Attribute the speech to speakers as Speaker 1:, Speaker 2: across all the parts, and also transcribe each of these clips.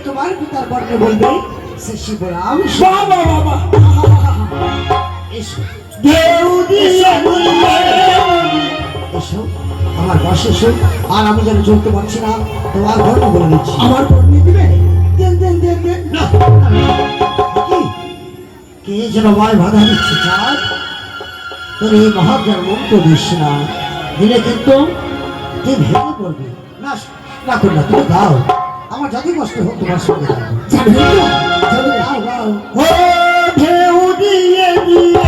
Speaker 1: তোমার পিতার বর্ণে বলবে সে শিবরাম।
Speaker 2: বাবা বাবা
Speaker 1: এসো দেউ দিয়ে এসো আমার বসে এসো। আর আমি যেন চলতে পারছি না, তোমার বর্ণ বলে দিচ্ছি।
Speaker 2: আমার বর্ণে দিবে?
Speaker 1: দেন দেন দেন দেন। কি কে যেন আমায় বাধা দিচ্ছে? চাঁদ তোর এই মহাজ্ঞান মন্ত্র দিস না, দিলে কিন্তু তুই ভেঙে পড়বি। না না কর না, তুমি দাও, আমার যত কষ্ট হোক তোমার সঙ্গে দাও দাও। ও ঢেউ দিয়ে দিয়ে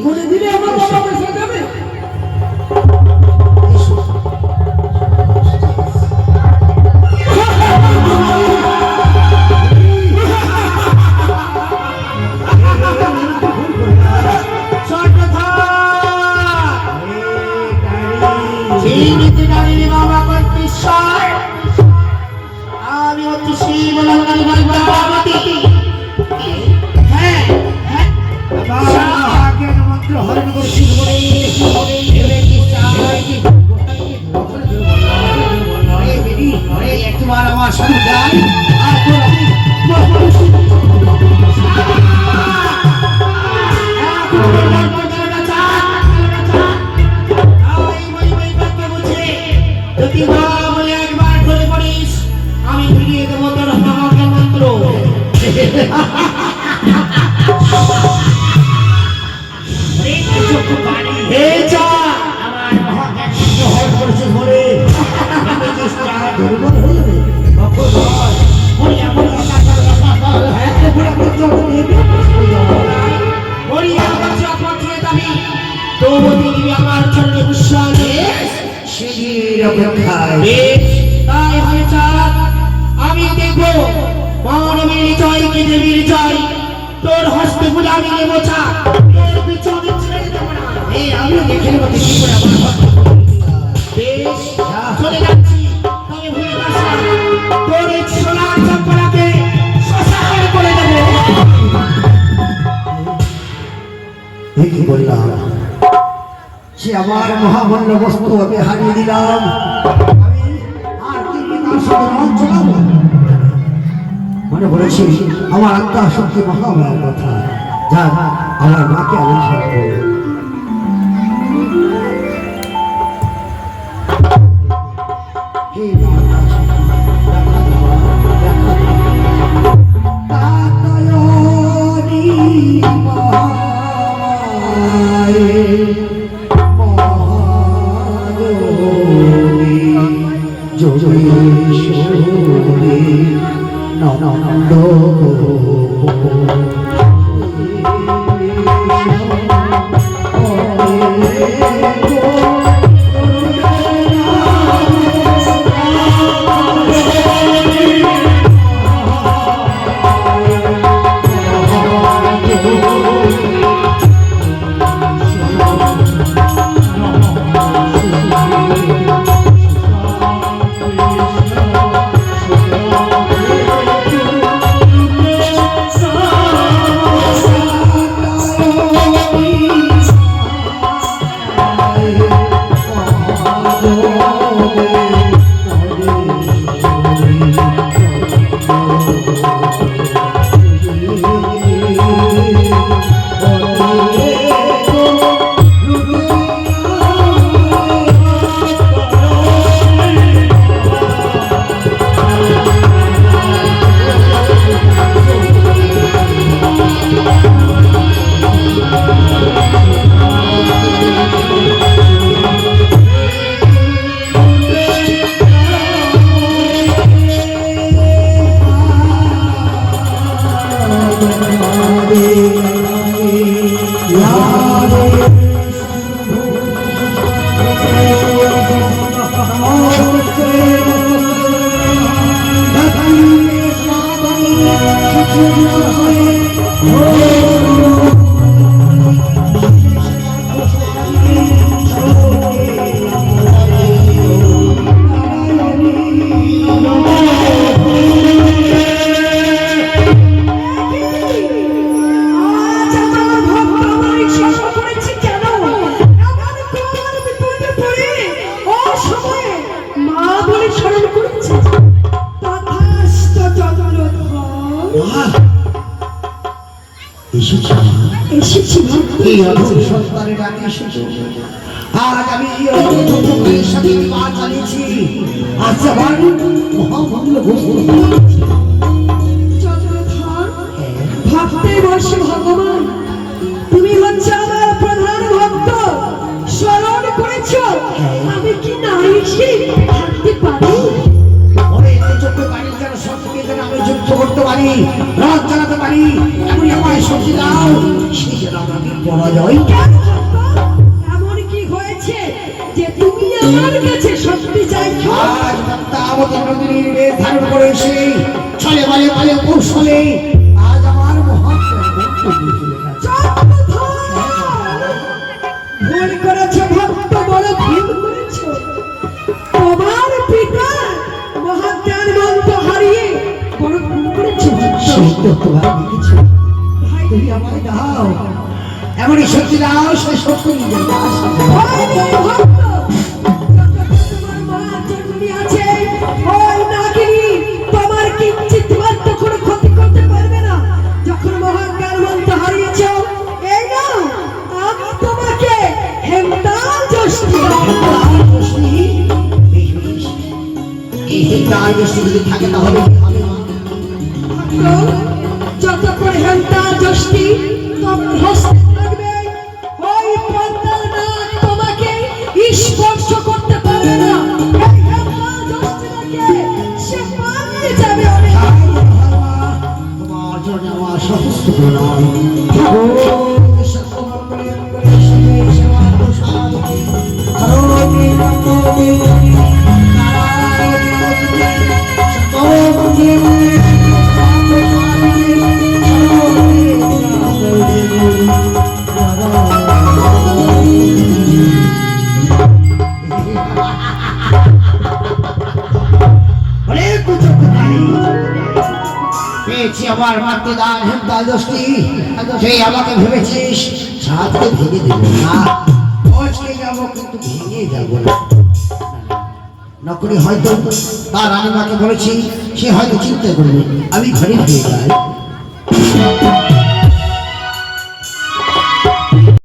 Speaker 2: করে দিলে আমার বাবা বেঁচে যাবে।
Speaker 1: আমি হচ্ছি শিব পার্বতী। হ্যাঁ মন্ত্র হরণ করছি একবার আমার সাথে যাই। একবার করে পড়িস, আমি ফিরিয়ে দেবো তোর মহাজ্ঞান মন্ত্র। আমার চরণে বিশ্বাসে তাই হয় চাঁদ, আমি দেখবো মানবীর জয় কি দেবীর জয়। তোর হস্তে গুলো আমি নেবো চাঁদ, তোর পিছনে ছেড়ে দেবো না। আমিও দেখে নেবো কি করে আমার বেশ চলে যাচ্ছি। তবে ভুলে যাস না, তোর এই সোনার চম্পলাকে শ্মশান করে দেবো। কি বললাম যে আমার মহামান্য বস্তু আমি হারিয়ে দিলাম, আমি আর কি তার সাথে রং চলাবো? মনে বলেছি আমার আত্মা শক্তি মহামায়ার কথা। যা আমার মাকে আমি ছাড়বো। No. এসেছি
Speaker 3: এসেছি ভক্ত।
Speaker 1: এই অধম সন্তানের ডাকে এসেছো। আজ আমি এই অধম সন্তানের সাথে পা চালিয়েছি, আজ আমার মহামঙ্গল ঘোষণা করেছি।
Speaker 3: চন্দ্রধর, ভাবতে বসে ভগবান, তুমি হচ্ছে আমার প্রধান ভক্ত, স্মরণ করেছ। আমি কি না এসে থাকতে পারি?
Speaker 1: ওরে এতে চোখে বাড়ির যেন সত্যকে যেন আমি যুদ্ধ করতে পারি, রথ চালাতে পারি, এমন আমায় শক্তি দাও, সেই যেন আমাকে পরাজয়।
Speaker 3: কেন ভক্ত? এমন কি হয়েছে যে তুমি আমার কাছে শক্তি চাইছো?
Speaker 1: আজ দত্তাবতার নদীর বেশ ধারণ করে এসে ছলে বলে বলে কৌশলে আজ আমার মহাপ্রভু চলে গেছে।
Speaker 3: ভুল করেছো ভক্ত, বড় ভুল করেছো। তোমার পিতা মহাজ্ঞান মন্ত্র হারিয়ে বড় ভুল করেছো ভক্ত।
Speaker 1: সেই তো তোমার দেখেছি,
Speaker 3: ভাই,
Speaker 1: তুমি আমায় দাও, এমনই শক্তি দাও, সেই শক্তি নিয়ে যাস।
Speaker 3: ভয় নেই ভক্ত, যতক্ষণ তোমার মা জন্মে আছে, ওই নাগিনী তোমার কিঞ্চিত মাত্র কোনো ক্ষতি করতে পারবে না। যখন মহাজ্ঞান মন্ত্র হারিয়েছো, এই নাও, আমি তোমাকে হেমতাল যষ্টি
Speaker 1: এই তার দৃষ্টি যদি থাকে তাহলে কি হবে মা?
Speaker 3: যতক্ষণ হেমতাল যষ্টি তোমার হস্তে থাকবে, ওই পদ্মার নাগ তোমাকে স্পর্শ করতে পারবে না। এই হেমতাল যষ্টিটাকে সে পালিয়ে যাবে অনেক।
Speaker 1: তোমার জন্য আমার সমস্ত প্রণাম। পেয়েছি আমার মাতৃদান হেমতাল দোষটি, সেই আমাকে ভেবেছিস সাথে ভেঙে দেবো না, আজকে যাবো কিন্তু ভেঙে যাবো না। নকরি হয়তো তার রানীমাকে বলেছি, সে হয়তো চিন্তা করবে আমি ঘরে ফিরে যাই।